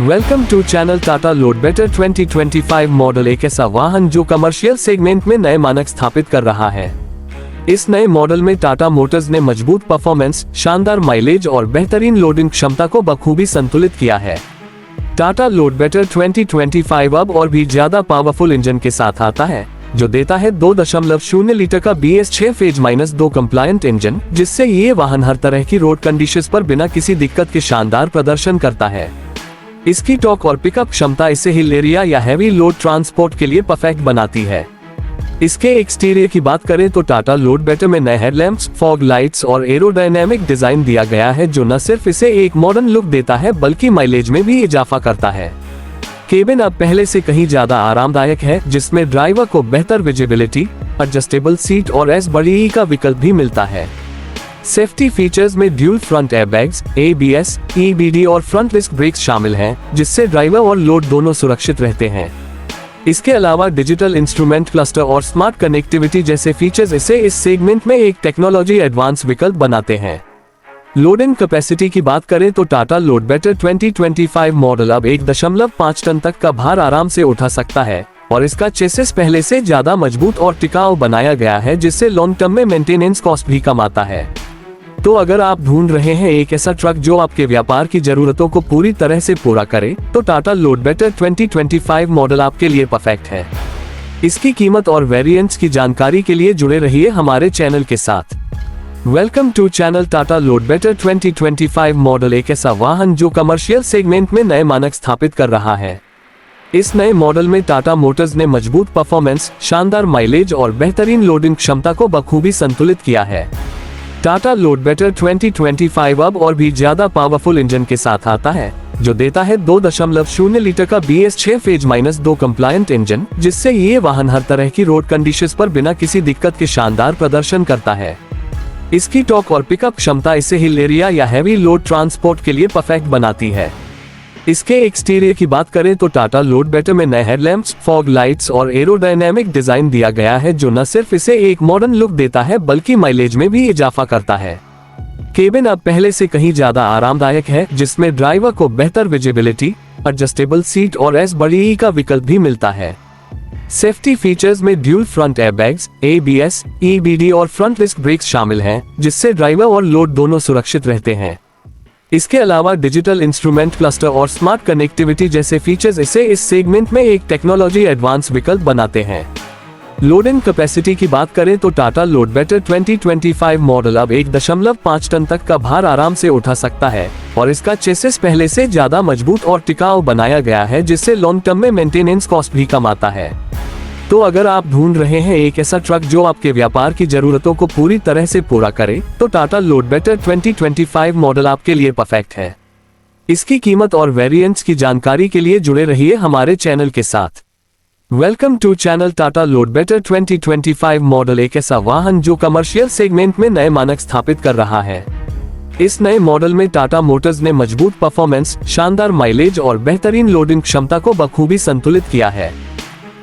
Welcome to channel Tata load better 2025 model एक ऐसा वाहन जो कमर्शियल सेगमेंट में नए मानक स्थापित कर रहा है। इस नए मॉडल में टाटा मोटर्स ने मजबूत परफॉर्मेंस, शानदार माइलेज और बेहतरीन लोडिंग क्षमता को बखूबी संतुलित किया है। टाटा लोड बेटर 2025 अब और भी ज्यादा पावरफुल इंजन के साथ आता है, जो देता है 2.0 लीटर का BS6 फेज -2 कंप्लायंट इंजन, जिससे ये वाहन हर तरह की रोड कंडीशंस पर बिना किसी दिक्कत के शानदार प्रदर्शन करता है। इसकी टॉर्क और पिकअप क्षमता इसे हिल एरिया या हैवी लोड ट्रांसपोर्ट के लिए परफेक्ट बनाती है। इसके एक्सटीरियर की बात करें तो टाटा लोड बेटर में नए हेडलैम्प्स, फॉग लाइट्स और एरोडायनेमिक डिजाइन दिया गया है, जो न सिर्फ इसे एक मॉडर्न लुक देता है बल्कि माइलेज में भी इजाफा करता है। केबिन अब पहले से कहीं ज्यादा आरामदायक है, जिसमें ड्राइवर को बेहतर विजिबिलिटी, एडजस्टेबल सीट और एस का विकल्प भी मिलता है। सेफ्टी फीचर्स में dual front airbags, ABS, EBD और फ्रंट डिस्क ब्रेक्स शामिल हैं, जिससे ड्राइवर और लोड दोनों सुरक्षित रहते हैं। इसके अलावा डिजिटल इंस्ट्रूमेंट क्लस्टर और स्मार्ट कनेक्टिविटी जैसे फीचर्स इसे इस सेगमेंट में एक टेक्नोलॉजी एडवांस विकल्प बनाते हैं। लोडिंग कैपेसिटी की बात करें तो टाटा लोड बेटर 2025 मॉडल अब 1.5 टन तक का भार आराम से उठा सकता है और इसका चेसिस पहले से ज्यादा मजबूत और टिकाऊ बनाया गया है, जिससे लॉन्ग टर्म में मेंटेनेंस कॉस्ट भी कम आता है। तो अगर आप ढूंढ रहे हैं एक ऐसा ट्रक जो आपके व्यापार की जरूरतों को पूरी तरह से पूरा करे, तो टाटा लोड बेटर 2025 मॉडल आपके लिए परफेक्ट है। इसकी कीमत और वेरिएंट्स की जानकारी के लिए जुड़े रहिए हमारे चैनल के साथ। Welcome to channel Tata load better 2025 model एक ऐसा वाहन जो कमर्शियल सेगमेंट में नए मानक स्थापित कर रहा है। इस नए मॉडल में टाटा मोटर्स ने मजबूत परफॉर्मेंस, शानदार माइलेज और बेहतरीन लोडिंग क्षमता को बखूबी संतुलित किया है। टाटा लोड बेटर 2025 अब और भी ज्यादा पावरफुल इंजन के साथ आता है, जो देता है 2.0 लीटर का BS6 फेज -2 कंप्लायंट इंजन, जिससे ये वाहन हर तरह की रोड कंडीशंस पर बिना किसी दिक्कत के शानदार प्रदर्शन करता है। इसकी टॉर्क और पिकअप क्षमता इसे हिल एरिया या हैवी लोड ट्रांसपोर्ट के लिए परफेक्ट बनाती है। इसके एक्सटीरियर की बात करें तो टाटा लोड बेटर में नए हेडलैम्प्स, फॉग लाइट्स और एरोडायनेमिक डिजाइन दिया गया है, जो न सिर्फ इसे एक मॉडर्न लुक देता है बल्कि माइलेज में भी इजाफा करता है। केबिन अब पहले से कहीं ज्यादा आरामदायक है, जिसमें ड्राइवर को बेहतर विजिबिलिटी, एडजस्टेबल सीट और एस का विकल्प भी मिलता है। सेफ्टी फीचर्स में dual front airbags, ABS, EBD और फ्रंट डिस्क ब्रेक्स शामिल हैं, जिससे ड्राइवर और लोड दोनों सुरक्षित रहते हैं। इसके अलावा डिजिटल इंस्ट्रूमेंट क्लस्टर और स्मार्ट कनेक्टिविटी जैसे फीचर्स इसे इस सेगमेंट में एक टेक्नोलॉजी एडवांस विकल्प बनाते हैं। लोडिंग कैपेसिटी की बात करें तो टाटा लोड बेटर 2025 मॉडल अब 1.5 टन तक का भार आराम से उठा सकता है और इसका चेसिस पहले से ज्यादा मजबूत और टिकाऊ बनाया गया है, जिससे लॉन्ग टर्म में मेंटेनेंस कॉस्ट भी कम आता है। तो अगर आप ढूंढ रहे हैं एक ऐसा ट्रक जो आपके व्यापार की जरूरतों को पूरी तरह से पूरा करे, तो टाटा लोड बेटर 2025 मॉडल आपके लिए परफेक्ट है। इसकी कीमत और वेरिएंट्स की जानकारी के लिए जुड़े रहिए हमारे चैनल के साथ। Welcome to channel Tata load better 2025 model एक ऐसा वाहन जो कमर्शियल सेगमेंट में नए मानक स्थापित कर रहा है। इस नए मॉडल में टाटा मोटर्स ने मजबूत परफॉर्मेंस, शानदार माइलेज और बेहतरीन लोडिंग क्षमता को बखूबी संतुलित किया है।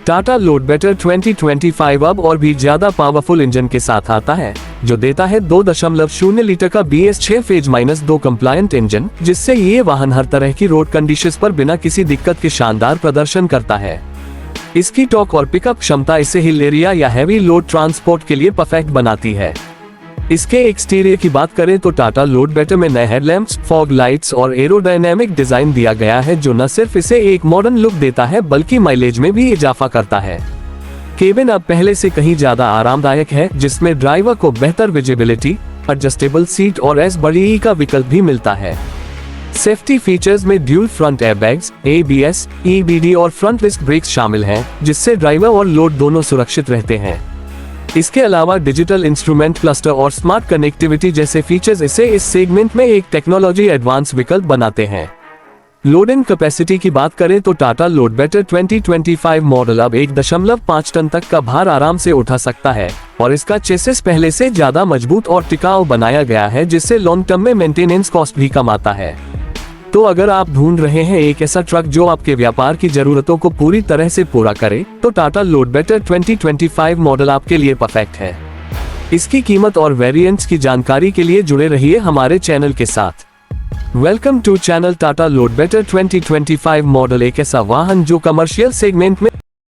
टाटा लोड बेटर 2025 अब और भी ज्यादा पावरफुल इंजन के साथ आता है, जो देता है 2.0 लीटर का BS6 फेज -2 कंप्लायंट इंजन, जिससे ये वाहन हर तरह की रोड कंडीशंस पर बिना किसी दिक्कत के शानदार प्रदर्शन करता है। इसकी टॉर्क और पिकअप क्षमता इसे हिल एरिया या हैवी लोड ट्रांसपोर्ट के लिए परफेक्ट बनाती है। इसके एक्सटीरियर की बात करें तो टाटा लोड बेटर में नए हेडलैम्प्स, फॉग लाइट्स और एरोडायनेमिक डिजाइन दिया गया है, जो न सिर्फ इसे एक मॉडर्न लुक देता है बल्कि माइलेज में भी इजाफा करता है। केबिन अब पहले से कहीं ज्यादा आरामदायक है, जिसमें ड्राइवर को बेहतर विजिबिलिटी, एडजस्टेबल सीट और एस का विकल्प भी मिलता है। सेफ्टी फीचर्स में dual front airbags, ABS, EBD और फ्रंट डिस्क ब्रेक्स शामिल हैं, जिससे ड्राइवर और लोड दोनों सुरक्षित रहते हैं। इसके अलावा डिजिटल इंस्ट्रूमेंट क्लस्टर और स्मार्ट कनेक्टिविटी जैसे फीचर्स इसे इस सेगमेंट में एक टेक्नोलॉजी एडवांस विकल्प बनाते हैं। लोडिंग कैपेसिटी की बात करें तो टाटा लोड बेटर 2025 मॉडल अब 1.5 टन तक का भार आराम से उठा सकता है और इसका चेसिस पहले से ज्यादा मजबूत और टिकाऊ बनाया गया है, जिससे लॉन्ग टर्म में मेंटेनेंस कॉस्ट भी कम आता है। तो अगर आप ढूंढ रहे हैं एक ऐसा ट्रक जो आपके व्यापार की जरूरतों को पूरी तरह से पूरा करे, तो टाटा लोड बेटर 2025 मॉडल आपके लिए परफेक्ट है। इसकी कीमत और वेरिएंट्स की जानकारी के लिए जुड़े रहिए हमारे चैनल के साथ। Welcome to channel Tata load better 2025 model एक ऐसा वाहन जो कमर्शियल सेगमेंट में